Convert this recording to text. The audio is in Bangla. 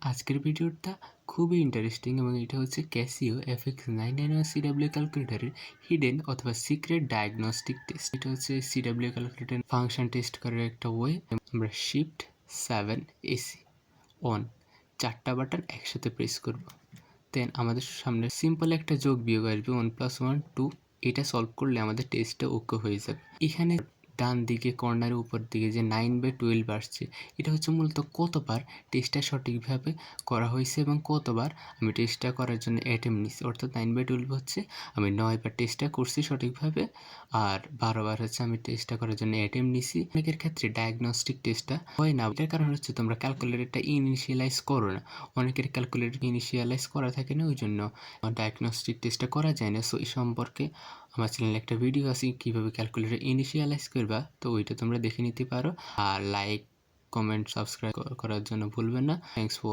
আজকের ভিডিওটা খুবই ইন্টারেস্টিং এবং এটা হচ্ছে ক্যাসিও FX991 CW ক্যালকুলেটরের হিডেন অথবা সিক্রেট ডায়াগনস্টিক টেস্ট। এটা হচ্ছে CW ক্যালকুলেটর ফাংশন টেস্ট করার একটা ওয়ে। আমরা শিফট 7 এসি অন 4টা বাটন একসাথে প্রেস করব। দেন আমাদের সামনে সিম্পল একটা যোগ বিয়োগ আসবে 1 + 1 2। এটা সলভ করলে আমাদের টেস্টটা ওকে হয়ে যাবে। এখানে ডান দিকে কর্নারের উপর দিকে যে 9/12 আসছে, এটা হচ্ছে মূলত কতবার টেস্টটা সঠিকভাবে করা হয়েছে এবং কতবার আমি টেস্টটা করার জন্য অ্যাটেম্প নিচ্ছি। অর্থাৎ 9/12 হচ্ছে আমি 9বার টেস্টটা করছি সঠিকভাবে, আর 12বার হচ্ছে আমি টেস্টটা করার জন্য অ্যাটেম্প নিছি। অনেকের ক্ষেত্রে ডায়াগনস্টিক টেস্টটা হয় না, এটার কারণ হচ্ছে তোমরা ক্যালকুলেটরটা ইনিশিয়ালাইজ করো না। অনেকের ক্যালকুলেটর ইনিশিয়ালাইজ করা থাকে না, ওই জন্য ডায়াগনস্টিক টেস্টটা করা যায় না। সো এই সম্পর্কে আমার চ্যানেলে একটা ভিডিও আছে কীভাবে ক্যালকুলেটর ইনিশিয়ালাইজ করবা, তো ওইটা তোমরা দেখে নিতে পারো। আর লাইক, কমেন্ট, সাবস্ক্রাইব করার জন্য ভুলবেন না। Thanks for